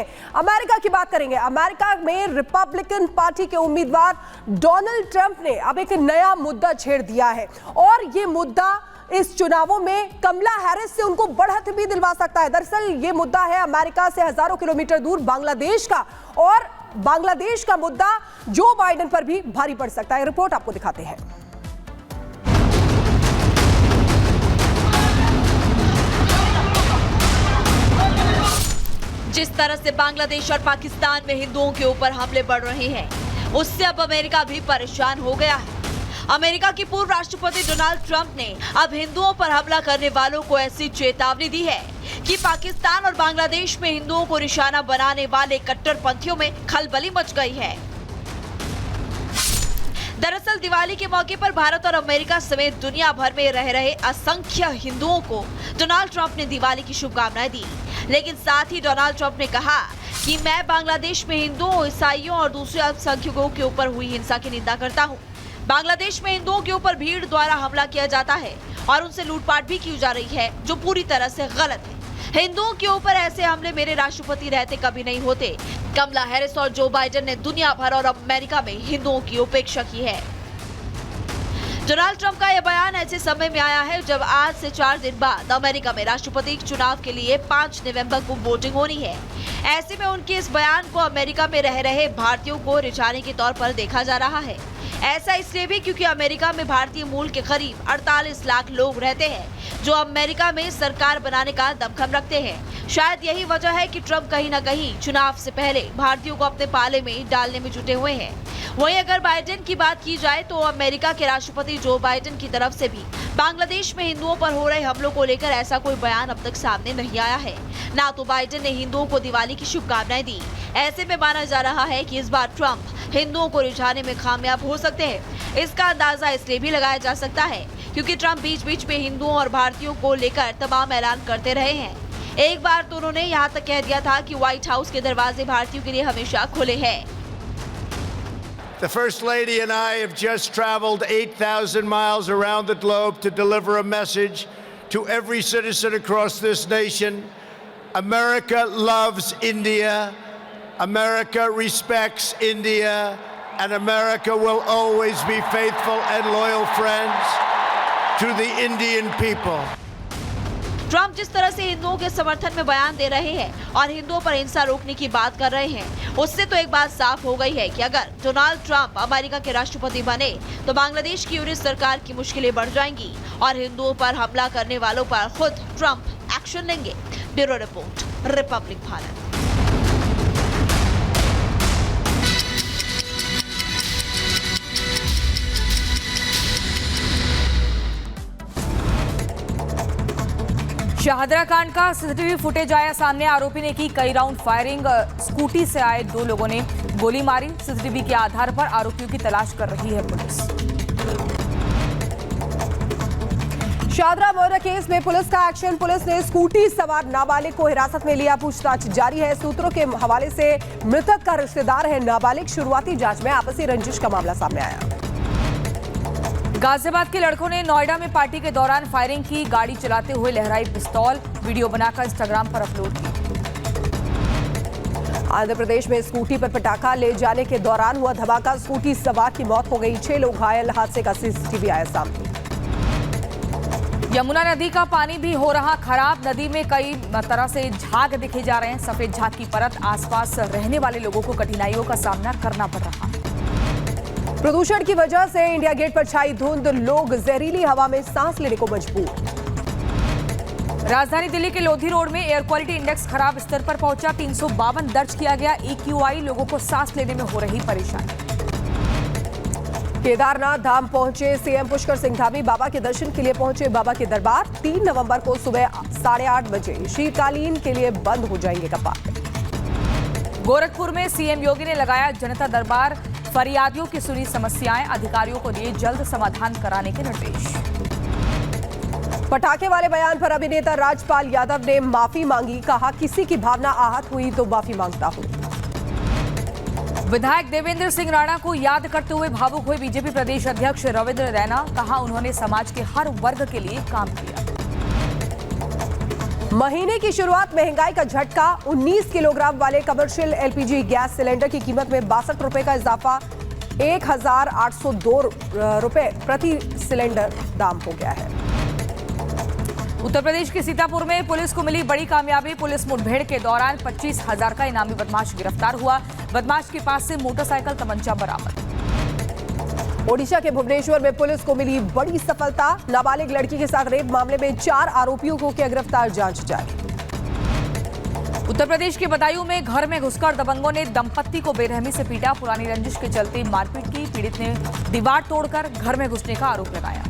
हैं, अमेरिका की बात करेंगे। अमेरिका में रिपब्लिकन पार्टी के उम्मीदवार डोनाल्ड ट्रंप ने अब एक नया मुद्दा छेड़ दिया है और ये मुद्दा इस चुनावों में कमला हैरिस से उनको बढ़त भी दिलवा सकता है। दरअसल ये मुद्दा है अमेरिका से हजारों किलोमीटर दूर बांग्लादेश का, और बांग्लादेश का मुद्दा जो बाइडेन पर भी भारी पड़ सकता है। रिपोर्ट आपको दिखाते हैं। जिस तरह से बांग्लादेश और पाकिस्तान में हिंदुओं के ऊपर हमले बढ़ रहे हैं, उससे अब अमेरिका भी परेशान हो गया है। अमेरिका के पूर्व राष्ट्रपति डोनाल्ड ट्रंप ने अब हिंदुओं पर हमला करने वालों को ऐसी चेतावनी दी है कि पाकिस्तान और बांग्लादेश में हिंदुओं को निशाना बनाने वाले कट्टरपंथियों में खलबली मच गई है। दरअसल दिवाली के मौके पर भारत और अमेरिका समेत दुनिया भर में रह रहे असंख्य हिंदुओं को डोनाल्ड ट्रंप ने दिवाली की शुभकामनाएं दी, लेकिन साथ ही डोनाल्ड ट्रंप ने कहा कि मैं बांग्लादेश में हिंदुओं, ईसाइयों और दूसरे अल्पसंख्यकों के ऊपर हुई हिंसा की निंदा करता हूं। बांग्लादेश में हिंदुओं के ऊपर भीड़ द्वारा हमला किया जाता है और उनसे लूटपाट भी की जा रही है, जो पूरी तरह से गलत है। हिंदुओं के ऊपर ऐसे हमले मेरे राष्ट्रपति रहते कभी नहीं होते। कमला हैरिस और जो बाइडेन ने दुनिया भर और अमेरिका में हिंदुओं की उपेक्षा की है। डोनाल्ड ट्रंप का यह बयान ऐसे समय में आया है जब आज से 4 दिन बाद अमेरिका में राष्ट्रपति चुनाव के लिए 5 नवंबर को वोटिंग होनी है। ऐसे में उनके इस बयान को अमेरिका में रह रहे भारतीयों को रिझाने के तौर पर देखा जा रहा है। ऐसा इसलिए भी क्योंकि अमेरिका में भारतीय मूल के करीब 48 लाख लोग रहते हैं जो अमेरिका में सरकार बनाने का दमखम रखते हैं। शायद यही वजह है कि ट्रंप कहीं न कहीं चुनाव से पहले भारतीयों को अपने पाले में डालने में जुटे हुए हैं। वहीं अगर बाइडेन की बात की जाए तो अमेरिका के राष्ट्रपति जो बाइडेन की तरफ से भी बांग्लादेश में हिंदुओं पर हो रहे हमलों को लेकर ऐसा कोई बयान अब तक सामने नहीं आया है। ना तो बाइडेन ने हिंदुओं को दिवाली की शुभकामनाएं दी। ऐसे में माना जा रहा है कि इस बार ट्रंप हिंदुओं को रिझाने में कामयाब हो सकते हैं। इसका अंदाजा इसलिए भी लगाया जा सकता है क्योंकि ट्रंप बीच बीच में हिंदुओं और भारतीयों को लेकर तमाम ऐलान करते रहे हैं। एक बार तो उन्होंने यहाँ तक कह दिया था कि व्हाइट हाउस के दरवाजे भारतीयों के लिए हमेशा खुले हैं। The First Lady and I have just traveled 8,000 miles around the globe to deliver a message to every citizen across this nation. America loves India. America respects India. And America will always be faithful and loyal friends to the Indian people. Trump जिस तरह से हिंदुओं के समर्थन में बयान दे रहे हैं और हिंदुओं पर हिंसा रोकने की बात कर रहे हैं, उससे तो एक बात साफ हो गई है कि अगर डोनाल्ड ट्रंप अमेरिका के राष्ट्रपति बने तो बांग्लादेश की यूनिट सरकार की मुश्किलें बढ़ जाएंगी और हिंदुओं पर हमला करने वालों पर खुद ट्रंप एक्शन लेंगे। Bureau report, Republic Bharat. Shahdara कांड का सीसीटीवी फुटेज आया सामने। आरोपी ने की कई राउंड फायरिंग। स्कूटी से आए 2 लोगों ने गोली मारी। सीसीटीवी के आधार पर आरोपियों की तलाश कर रही है पुलिस। शाहदरा मर्डर केस में पुलिस का एक्शन। पुलिस ने स्कूटी सवार नाबालिग को हिरासत में लिया। पूछताछ जारी है। सूत्रों के हवाले से मृतक का रिश्तेदार है नाबालिग। शुरुआती जांच में आपसी रंजिश का मामला सामने आया। गाजियाबाद के लड़कों ने नोएडा में पार्टी के दौरान फायरिंग की। गाड़ी चलाते हुए लहराई पिस्तौल। वीडियो बनाकर इंस्टाग्राम पर अपलोड की। आंध्र प्रदेश में स्कूटी पर पटाखा ले जाने के दौरान हुआ धमाका। स्कूटी सवार की मौत हो गई, 6 लोग घायल। हादसे का सीसीटीवी आया सामने। यमुना नदी का पानी भी हो रहा खराब। नदी में कई तरह से झाग दिखे जा रहे हैं। सफेद झाग की परत, आसपास रहने वाले लोगों को कठिनाइयों का सामना करना पड़ रहा है। प्रदूषण की वजह से इंडिया गेट पर छाई धुंध। लोग जहरीली हवा में सांस लेने को मजबूर। राजधानी दिल्ली के लोधी रोड में एयर क्वालिटी इंडेक्स खराब स्तर पर पहुंचा। 352 दर्ज किया गया। AQI लोगों को सांस लेने में हो रही परेशानी। केदारनाथ धाम पहुंचे सीएम पुष्कर सिंह धामी। बाबा के दर्शन के लिए पहुंचे बाबा के दरबार। 3 नवंबर को सुबह 8:30 बजे शीतकालीन के लिए बंद हो जाएंगे कपाट। गोरखपुर में सीएम योगी ने लगाया जनता दरबार। फरियादियों की सुनी समस्याएं। अधिकारियों को दिए जल्द समाधान कराने के निर्देश। पटाखे वाले बयान पर अभिनेता राजपाल यादव ने माफी मांगी। कहा, किसी की भावना आहत हुई तो माफी मांगता हूं। विधायक देवेंद्र सिंह राणा को याद करते हुए भावुक हुए बीजेपी प्रदेश अध्यक्ष रविंद्र रैना। कहा, उन्होंने समाज के हर वर्ग के लिए काम किया। महीने की शुरुआत महंगाई का झटका। 19 किलोग्राम वाले कमर्शियल एलपीजी गैस सिलेंडर की कीमत में 62 रुपए का इजाफा। 1,802 रुपए प्रति सिलेंडर दाम हो गया है। उत्तर प्रदेश के सीतापुर में पुलिस को मिली बड़ी कामयाबी। पुलिस मुठभेड़ के दौरान 25,000 का इनामी बदमाश गिरफ्तार हुआ। बदमाश के पास से मोटरसाइकिल, तमंचा बरामद। ओडिशा के भुवनेश्वर में पुलिस को मिली बड़ी सफलता। नाबालिग लड़की के साथ रेप मामले में 4 आरोपियों को किया गिरफ्तार, जांच जारी। उत्तर प्रदेश के बदायूं में घर में घुसकर दबंगों ने दंपत्ति को बेरहमी से पीटा। पुरानी रंजिश के चलते मारपीट की। पीड़ित ने दीवार तोड़कर घर में घुसने का आरोप लगाया।